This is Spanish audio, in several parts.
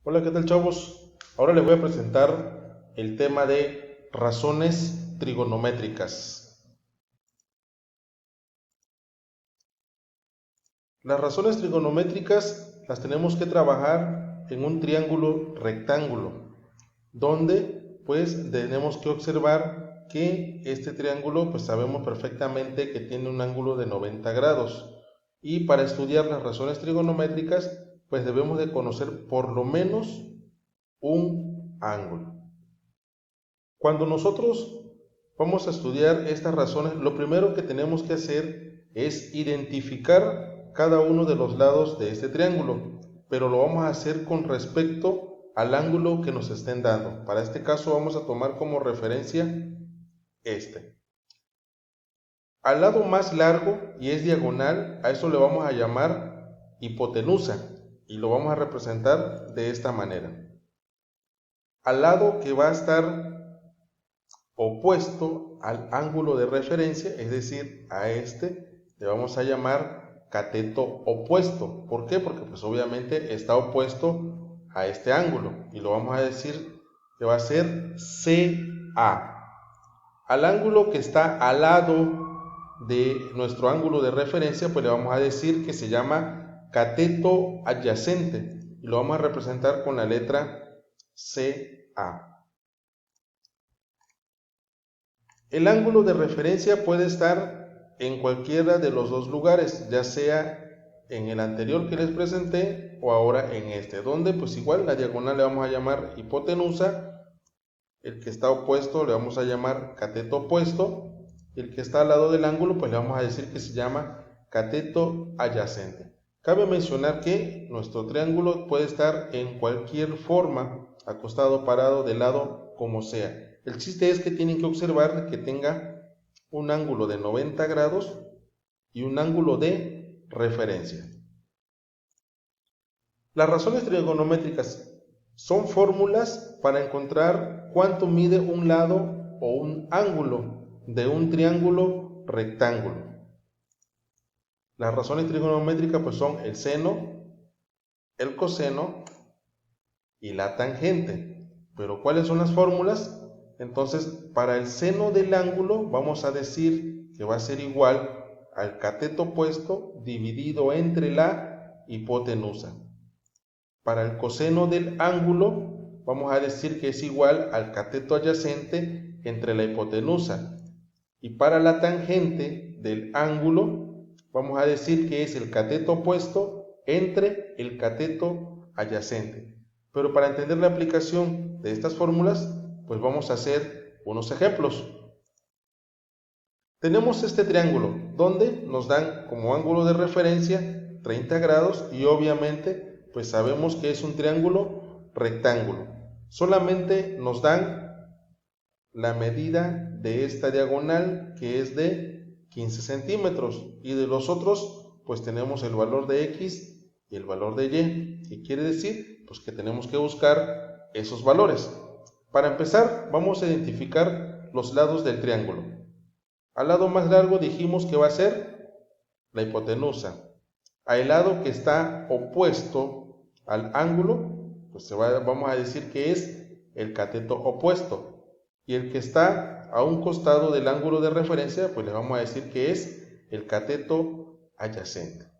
Hola, ¿qué tal, chavos? Ahora les voy a presentar el tema de razones trigonométricas. Las razones trigonométricas las tenemos que trabajar en un triángulo rectángulo, donde pues tenemos que observar que este triángulo pues sabemos perfectamente que tiene un ángulo de 90 grados. Y para estudiar las razones trigonométricas pues debemos de conocer por lo menos un ángulo. Cuando nosotros vamos a estudiar estas razones, lo primero que tenemos que hacer es identificar cada uno de los lados de este triángulo, pero lo vamos a hacer con respecto al ángulo que nos estén dando. Para este caso vamos a tomar como referencia este. Al lado más largo y es diagonal, a eso le vamos a llamar hipotenusa y lo vamos a representar de esta manera. Al lado que va a estar opuesto al ángulo de referencia, es decir, a este, le vamos a llamar cateto opuesto. ¿Por qué? Porque pues obviamente está opuesto a este ángulo y lo vamos a decir que va a ser CA. Al ángulo que está al lado de nuestro ángulo de referencia, pues le vamos a decir que se llama cateto adyacente y lo vamos a representar con la letra CA. El ángulo de referencia puede estar en cualquiera de los dos lugares, ya sea en el anterior que les presenté o ahora en este, donde pues igual la diagonal le vamos a llamar hipotenusa, el que está opuesto le vamos a llamar cateto opuesto, y el que está al lado del ángulo pues le vamos a decir que se llama cateto adyacente. Cabe mencionar que nuestro triángulo puede estar en cualquier forma, acostado, parado, de lado, como sea. El chiste es que tienen que observar que tenga un ángulo de 90 grados y un ángulo de referencia. Las razones trigonométricas son fórmulas para encontrar cuánto mide un lado o un ángulo de un triángulo rectángulo. Las razones trigonométricas pues son el seno, el coseno y la tangente. Pero ¿cuáles son las fórmulas? Entonces, para el seno del ángulo vamos a decir que va a ser igual al cateto opuesto dividido entre la hipotenusa. Para el coseno del ángulo vamos a decir que es igual al cateto adyacente entre la hipotenusa. Y para la tangente del ángulo vamos a decir que es el cateto opuesto entre el cateto adyacente. Pero para entender la aplicación de estas fórmulas, pues vamos a hacer unos ejemplos. Tenemos este triángulo donde nos dan como ángulo de referencia 30 grados y obviamente pues sabemos que es un triángulo rectángulo. Solamente nos dan la medida de esta diagonal que es de 15 centímetros y de los otros pues tenemos el valor de X y el valor de Y. ¿Qué quiere decir? Pues que tenemos que buscar esos valores. Para empezar vamos a identificar los lados del triángulo. Al lado más largo dijimos que va a ser la hipotenusa. Al lado que está opuesto al ángulo, pues vamos a decir que es el cateto opuesto. Y el que está a un costado del ángulo de referencia, pues le vamos a decir que es el cateto adyacente.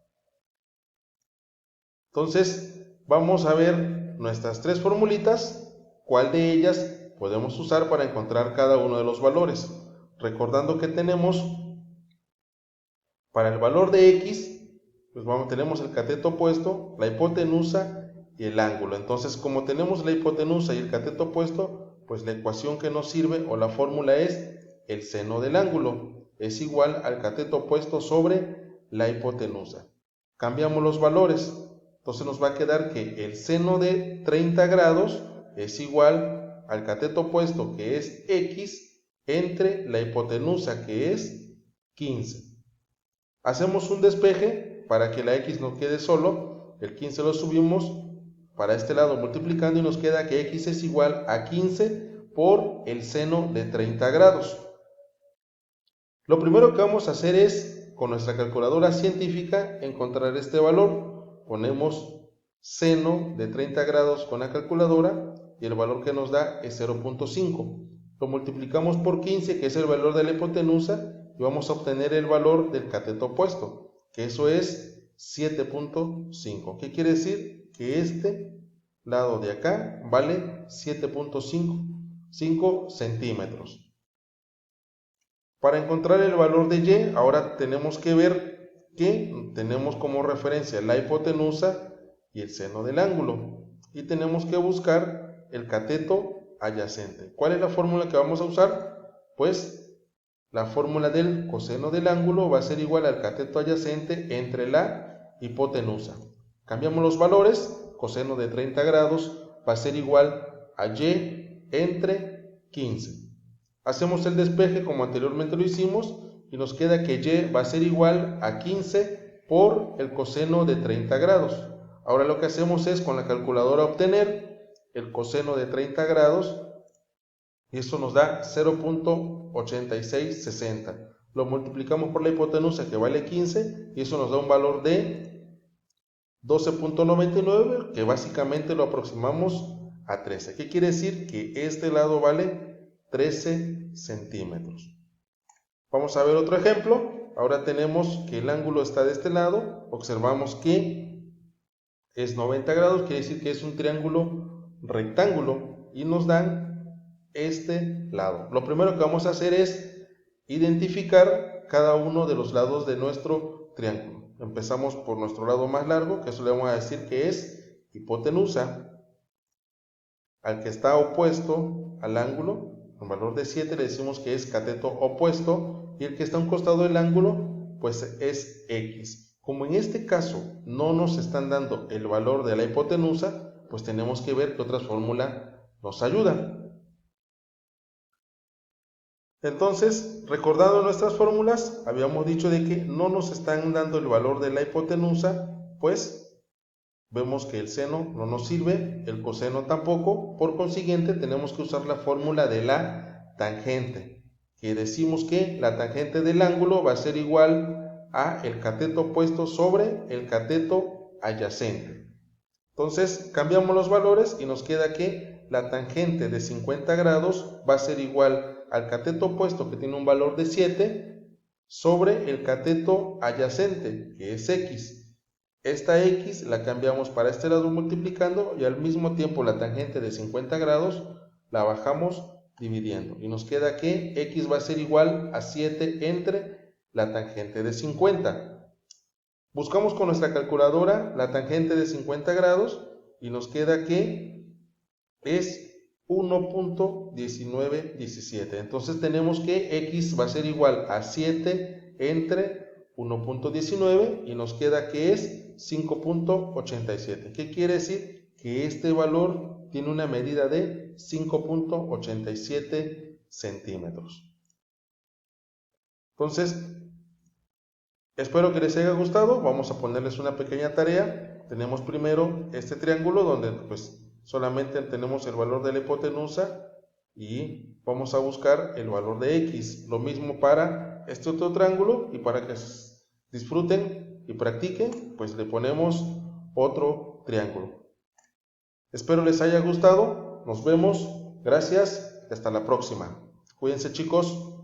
Entonces, vamos a ver nuestras tres formulitas, cuál de ellas podemos usar para encontrar cada uno de los valores. Recordando que tenemos para el valor de X, pues tenemos el cateto opuesto, la hipotenusa y el ángulo. Entonces, como tenemos la hipotenusa y el cateto opuesto, pues la ecuación que nos sirve o la fórmula es el seno del ángulo. Es igual al cateto opuesto sobre la hipotenusa. Cambiamos los valores. Entonces nos va a quedar que el seno de 30 grados es igual al cateto opuesto, que es X, entre la hipotenusa, que es 15. Hacemos un despeje para que la X nos quede solo, el 15 lo subimos para este lado multiplicando y nos queda que X es igual a 15 por el seno de 30 grados. Lo primero que vamos a hacer es, con nuestra calculadora científica, encontrar este valor. Ponemos seno de 30 grados con la calculadora y el valor que nos da es 0.5. Lo multiplicamos por 15, que es el valor de la hipotenusa, y vamos a obtener el valor del cateto opuesto, que eso es 7.5. ¿Qué quiere decir? Que este lado de acá vale 7.5 centímetros. Para encontrar el valor de y, ahora tenemos que ver que tenemos como referencia la hipotenusa y el seno del ángulo, y tenemos que buscar el cateto adyacente. ¿Cuál es la fórmula que vamos a usar? Pues la fórmula del coseno del ángulo va a ser igual al cateto adyacente entre la hipotenusa. Cambiamos los valores, coseno de 30 grados va a ser igual a y entre 15. Hacemos el despeje como anteriormente lo hicimos y nos queda que y va a ser igual a 15 por el coseno de 30 grados. Ahora lo que hacemos es con la calculadora obtener el coseno de 30 grados y eso nos da 0.8660. Lo multiplicamos por la hipotenusa que vale 15 y eso nos da un valor de 12.99, que básicamente lo aproximamos a 13. ¿Qué quiere decir? Que este lado vale 13 centímetros. Vamos a ver otro ejemplo. Ahora tenemos que el ángulo está de este lado. Observamos que es 90 grados, quiere decir que es un triángulo rectángulo y nos dan este lado. Lo primero que vamos a hacer es identificar cada uno de los lados de nuestro triángulo. Empezamos por nuestro lado más largo, que eso le vamos a decir que es hipotenusa. Al que está opuesto al ángulo, con valor de 7, le decimos que es cateto opuesto, y el que está a un costado del ángulo, pues es X. Como en este caso no nos están dando el valor de la hipotenusa, pues tenemos que ver qué otra fórmula nos ayuda. Entonces, recordando nuestras fórmulas, habíamos dicho de que no nos están dando el valor de la hipotenusa, pues vemos que el seno no nos sirve, el coseno tampoco, por consiguiente tenemos que usar la fórmula de la tangente, que decimos que la tangente del ángulo va a ser igual a el cateto opuesto sobre el cateto adyacente. Entonces cambiamos los valores y nos queda que la tangente de 50 grados va a ser igual al cateto opuesto, que tiene un valor de 7, sobre el cateto adyacente, que es X. Esta X la cambiamos para este lado multiplicando y al mismo tiempo la tangente de 50 grados la bajamos dividiendo. Y nos queda que X va a ser igual a 7 entre la tangente de 50. Buscamos con nuestra calculadora la tangente de 50 grados y nos queda que es 1.1917. Entonces tenemos que X va a ser igual a 7 entre 1.19 y nos queda que es 5.87. ¿Qué quiere decir? Que este valor tiene una medida de 5.87 centímetros. Entonces, espero que les haya gustado. Vamos a ponerles una pequeña tarea. Tenemos primero este triángulo donde pues solamente tenemos el valor de la hipotenusa y vamos a buscar el valor de X. Lo mismo para este otro triángulo, y para que disfruten y practiquen, pues le ponemos otro triángulo. Espero les haya gustado. Nos vemos. Gracias. Hasta la próxima. Cuídense, chicos.